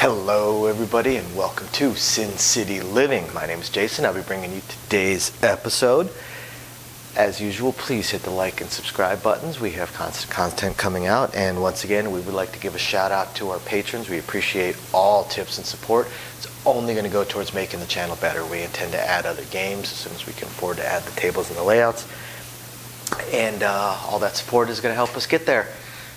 Hello everybody and welcome to Sin City Living. My name is Jason. I'll be bringing you today's episode. As usual, please hit the like and subscribe buttons. We have constant content coming out, and once again we would like to give a shout out to our patrons. We appreciate all tips and support. It's only going to go towards making the channel better. We intend to add other games as soon as we can afford to add the tables and the layouts, and all that support is going to help us get there.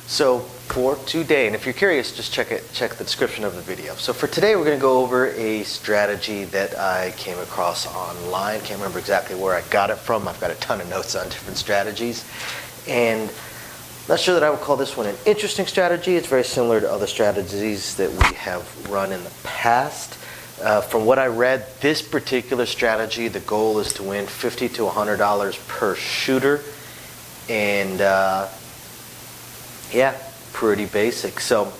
So for today, and if you're curious, just check the description of the video. So for today, we're going to go over a strategy that I came across online. Can't remember exactly where I got it from. I've got a ton of notes on different strategies, and I'm not sure that I would call this one an interesting strategy. It's very similar to other strategies that we have run in the past. From what I read, this particular strategy, the goal is to win $50 to $100 per shooter, and yeah, pretty basic. So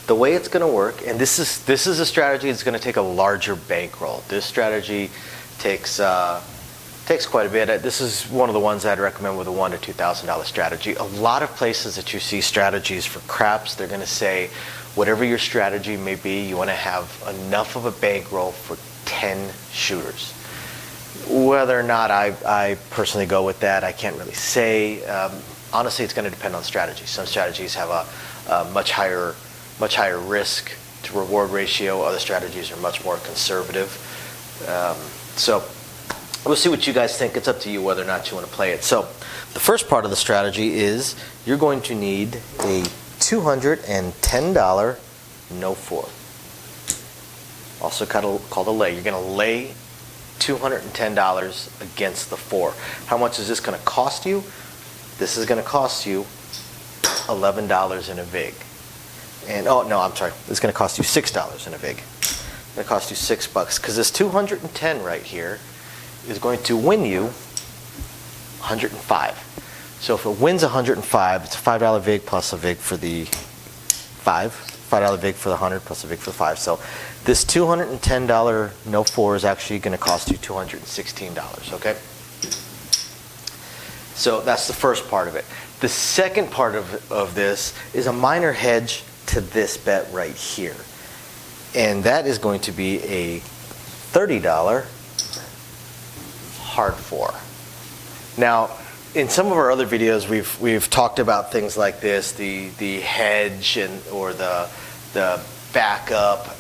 the way it's going to work, and this is a strategy that's going to take a larger bankroll. This strategy takes quite a bit. This is one of the ones I'd recommend with a $1,000 to $2,000 strategy. A lot of places that you see strategies for craps, they're going to say, whatever your strategy may be, you want to have enough of a bankroll for 10 shooters. Whether or not I personally go with that, I can't really say. Honestly, it's going to depend on strategy. Some strategies have a much higher risk to reward ratio. Other strategies are much more conservative. So we'll see what you guys think. It's up to you whether or not you want to play it. So the first part of the strategy is you're going to need a $210 no-4. Also called a lay. You're going to lay $210 against the 4. How much is this going to cost you? This is going to cost you $11 in a vig. And oh no, I'm sorry. It's going to cost you $6 in a vig. It's going to cost you $6 because this 210 right here is going to win you 105. So if it wins 105, it's a $5 vig plus a vig for the $5 vig for the 100 plus a vig for the 5. So this $210 no 4 is actually going to cost you $216. Okay. So that's the first part of it. The second part of this is a minor hedge to this bet right here. And that is going to be a $30 hard 4. Now, in some of our other videos, we've talked about things like this, the hedge or the backup,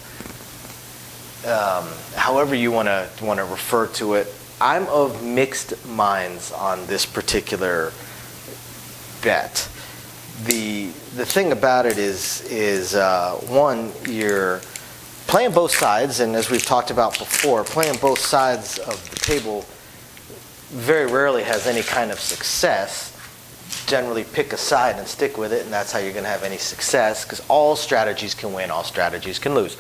however you want to refer to it. I'm of mixed minds on this particular bet. The thing about it is one, you're playing both sides, and as we've talked about before, playing both sides of the table very rarely has any kind of success. Generally pick a side and stick with it, and that's how you're going to have any success, because all strategies can win, all strategies can lose.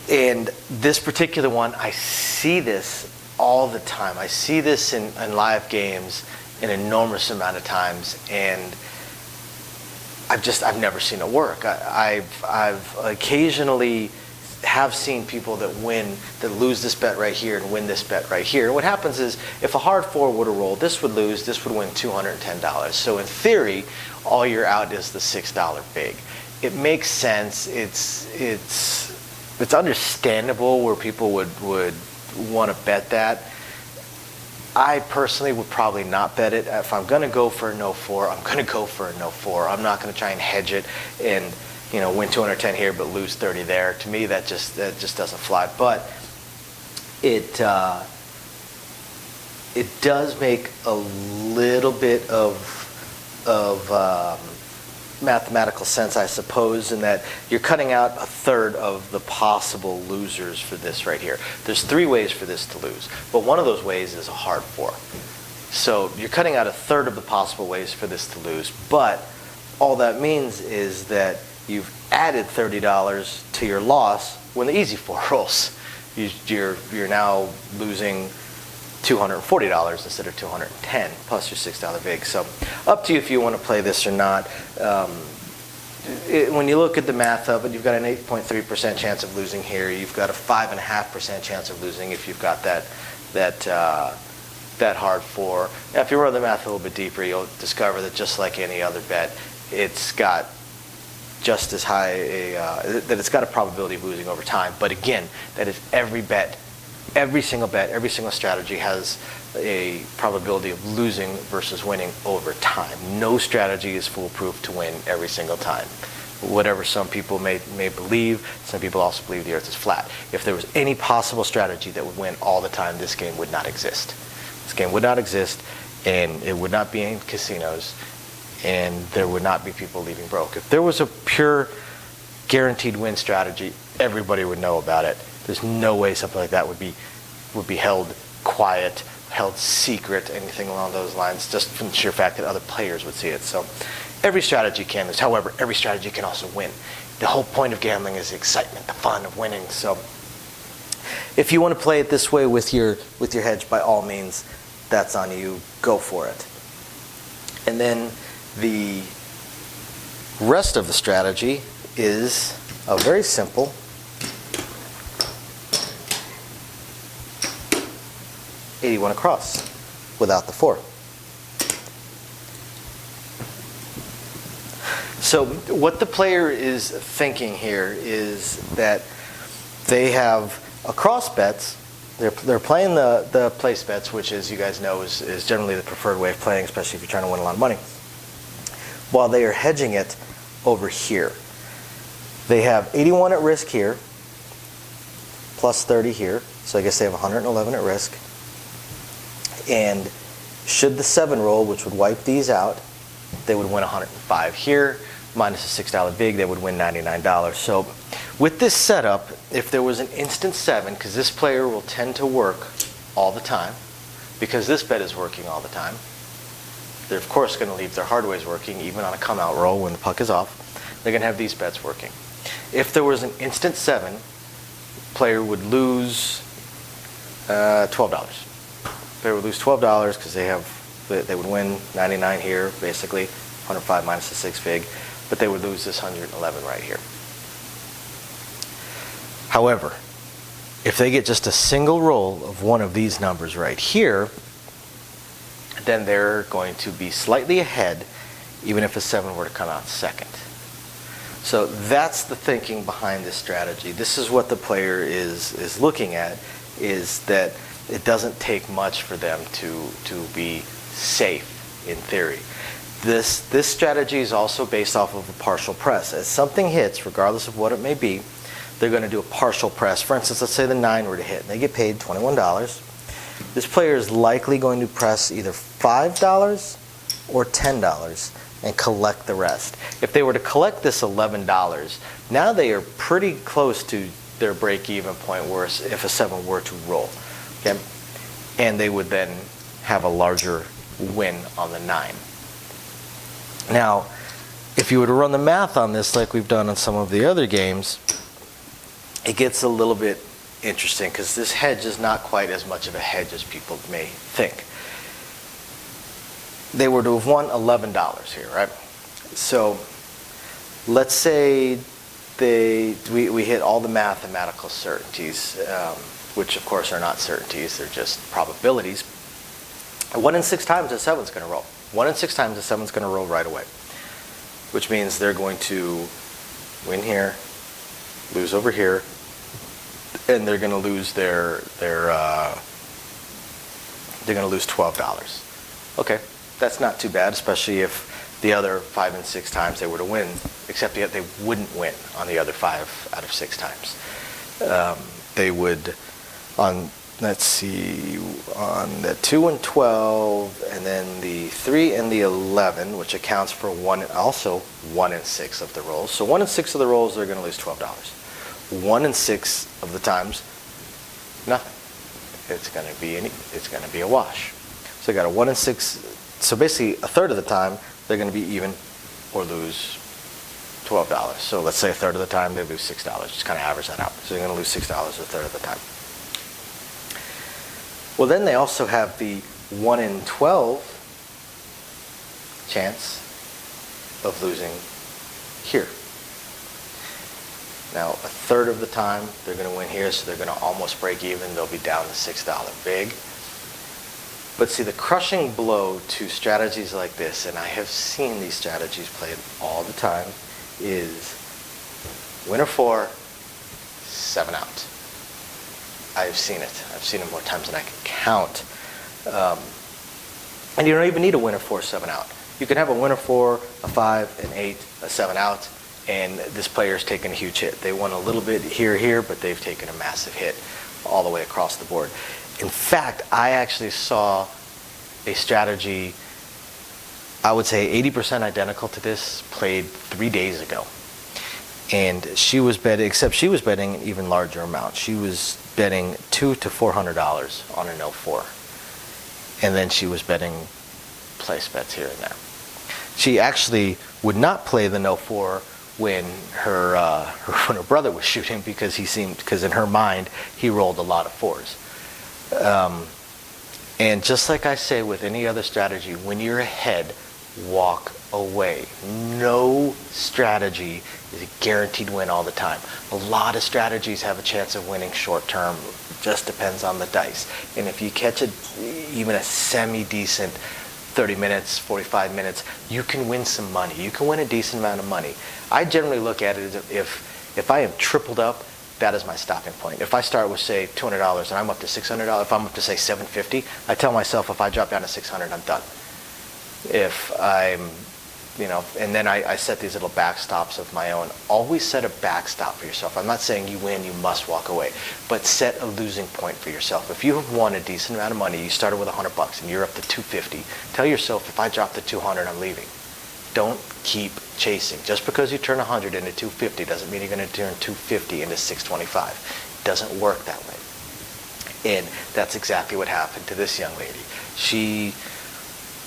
And this particular one, I see this all the time. I see this in live games an enormous amount of times, and I've never seen it work. I've occasionally have seen people that lose this bet right here and win this bet right here. And what happens is, if a hard 4 would have rolled, this would lose, this would win $210. So in theory, all you're out is the $6 big. It makes sense. It's understandable where people would want to bet that. I personally would probably not bet it. If I'm going to go for a no 4, I'm going to go for a no 4. I'm not going to try and hedge it and win 210 here but lose 30 there. To me, that just doesn't fly. But it does make a little bit of mathematical sense, I suppose, in that you're cutting out a third of the possible losers for this right here. There's 3 ways for this to lose, but one of those ways is a hard 4. So you're cutting out a third of the possible ways for this to lose, but all that means is that you've added $30 to your loss when the easy 4 rolls. You're now losing $240 instead of $210 plus your $6 vig. So up to you if you want to play this or not. When you look at the math of it, you've got an 8.3% chance of losing here. You've got a 5.5% chance of losing if you've got that hard 4. Now, if you run the math a little bit deeper, you'll discover that just like any other bet, it's got just as high that it's got a probability of losing over time. But again, that is every bet, every single strategy has a probability of losing versus winning over time. No strategy is foolproof to win every single time. Whatever some people may believe, some people also believe the earth is flat. If there was any possible strategy that would win all the time, this game would not exist. This game would not exist, and it would not be in casinos, and there would not be people leaving broke. If there was a pure guaranteed win strategy, everybody would know about it. There's no way something like that would be held quiet, held secret, anything along those lines, just from the sheer fact that other players would see it. So every strategy can lose. However, every strategy can also win. The whole point of gambling is the excitement, the fun of winning. So if you want to play it this way with your hedge, by all means, that's on you. Go for it. And then the rest of the strategy is a very simple $81 across without the 4. So what the player is thinking here is that they have across bets. They're playing the place bets, which, as you guys know, is generally the preferred way of playing, especially if you're trying to win a lot of money, while they are hedging it over here. They have 81 at risk here, plus 30 here, so I guess they have 111 at risk. And should the 7 roll, which would wipe these out, they would win 105 here, minus a $6 big, they would win $99. So with this setup, if there was an instant 7, because this player will tend to work all the time, because this bet is working all the time, they're of course going to leave their hard ways working, even on a come out roll when the puck is off. They're going to have these bets working. If there was an instant 7, player would lose $12. They would lose $12 because they would win 99 here, basically 105 minus the 6 big, but they would lose this 111 right here. However, if they get just a single roll of one of these numbers right here, then they're going to be slightly ahead, even if a 7 were to come out second. So that's the thinking behind this strategy. This is what the player is looking at, is that it doesn't take much for them to be safe in theory. This strategy is also based off of a partial press. As something hits, regardless of what it may be, they're going to do a partial press. For instance, let's say the 9 were to hit, and they get paid $21. This player is likely going to press either $5 or $10 and collect the rest. If they were to collect this $11, now they are pretty close to their break-even point where if a 7 were to roll. Okay? And they would then have a larger win on the 9. Now, if you were to run the math on this like we've done on some of the other games, it gets a little bit interesting because this hedge is not quite as much of a hedge as people may think. They were to have won $11 here, right? So let's say we hit all the mathematical certainties, which of course are not certainties, they're just probabilities. 1 in 6 times a 7's going to roll. 1 in 6 times a 7's going to roll right away, which means they're going to win here, lose over here, and they're going to lose they're going to lose $12. Okay, that's not too bad, especially if the other 5 and 6 times they were to win, except yet they wouldn't win on the other 5 out of 6 times. They would, on, let's see, on the 2 and 12, and then the 3 and the 11, which accounts for also 1 in 6 of the rolls. So 1 in 6 of the rolls, they're going to lose $12. 1 in 6 of the times, nothing. It's going to be a wash. So they got a 1 in 6. So basically, a third of the time, they're going to be even or lose $12. So let's say a third of the time, they lose $6. Just kind of average that out. So they're going to lose $6 a third of the time. Well, then they also have the 1 in 12 chance of losing here. Now, a third of the time, they're going to win here, so they're going to almost break even. They'll be down to $6 big. But see, the crushing blow to strategies like this, and I have seen these strategies played all the time, is winner 4, 7 out. I've seen it. I've seen it more times than I can count. And you don't even need a winner 4, 7 out. You can have a winner 4, a 5, an 8, a 7 out, and this player's taken a huge hit. They won a little bit here, but they've taken a massive hit all the way across the board. In fact, I actually saw a strategy, I would say 80% identical to this, played 3 days ago. And she was betting, except she was betting an even larger amount. She was betting $200 to $400 on a no 4. And then she was betting place bets here and there. She actually would not play the no 4 when her brother was shooting, because in her mind he rolled a lot of 4s. And just like I say with any other strategy, when you're ahead, walk away. No strategy is a guaranteed win all the time. A lot of strategies have a chance of winning short term. It just depends on the dice. And if you catch even a semi-decent 30 minutes, 45 minutes, you can win some money. You can win a decent amount of money. I generally look at it as if I have tripled up, that is my stopping point. If I start with, say, $200 and I'm up to $600, if I'm up to, say, $750, I tell myself if I drop down to $600, I'm done. If I'm, and then I set these little backstops of my own. Always set a backstop for yourself. I'm not saying you win, you must walk away, but set a losing point for yourself. If you have won a decent amount of money, you started with $100 and you're up to $250, tell yourself, if I drop to $200, I'm leaving. Don't keep chasing. Just because you turn $100 into $250 doesn't mean you're going to turn $250 into $625. It doesn't work that way. And that's exactly what happened to this young lady. She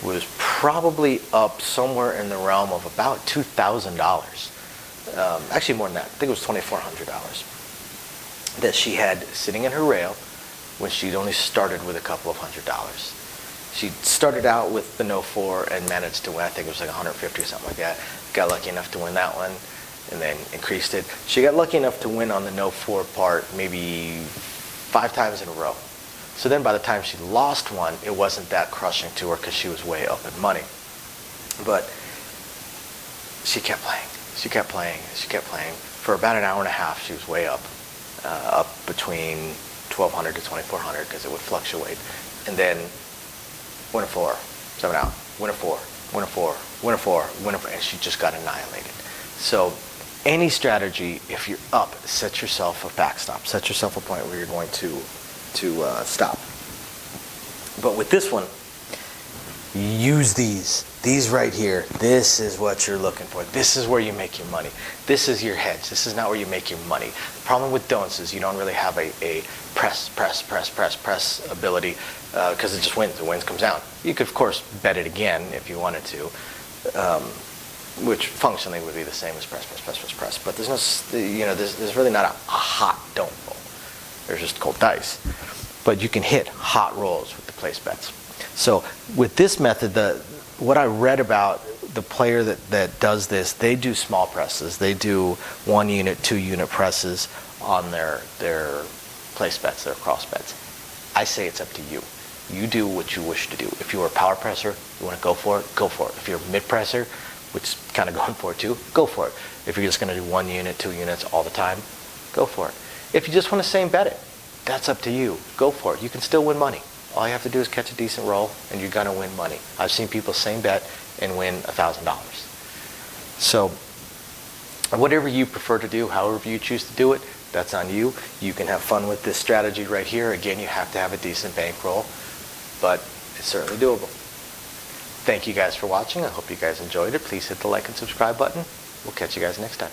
was probably up somewhere in the realm of about $2,000. Actually more than that. I think it was $2,400 that she had sitting in her rail when she'd only started with a couple of $100. She started out with the no 4 and managed to win. I think it was like 150 or something like that. Got lucky enough to win that one and then increased it. She got lucky enough to win on the no 4 part maybe 5 times in a row. So then by the time she lost one, it wasn't that crushing to her because she was way up in money. But she kept playing. She kept playing. She kept playing. For about an hour and a half, she was way up between $1,200 to $2,400 because it would fluctuate. And then winner 4, 7 out, winner 4, winner 4, winner 4, winner 4, and she just got annihilated. So any strategy, if you're up, set yourself a backstop. Set yourself a point where you're going to stop. But with this one, use these right here. This is what you're looking for. This is where you make your money. This is your hedge. This is not where you make your money. The problem with don'ts is you don't really have a press ability because it just wins. The wins comes down. You could of course bet it again if you wanted to, which functionally would be the same as press. But there's no, there's really not a hot don't roll. There's just cold dice. But you can hit hot rolls with the place bets. So with this method, what I read about the player that does this, they do small presses. They do 1 unit, 2 unit presses on their place bets, their cross bets. I say it's up to you. You do what you wish to do. If you're a power presser, you want to go for it, go for it. If you're a mid presser, which is kind of going for it too, go for it. If you're just going to do 1 unit, 2 units all the time, go for it. If you just want to same bet it, that's up to you. Go for it. You can still win money. All you have to do is catch a decent roll and you're going to win money. I've seen people same bet and win $1,000. So whatever you prefer to do, however you choose to do it, that's on you. You can have fun with this strategy right here. Again, you have to have a decent bankroll, but it's certainly doable. Thank you guys for watching. I hope you guys enjoyed it. Please hit the like and subscribe button. We'll catch you guys next time.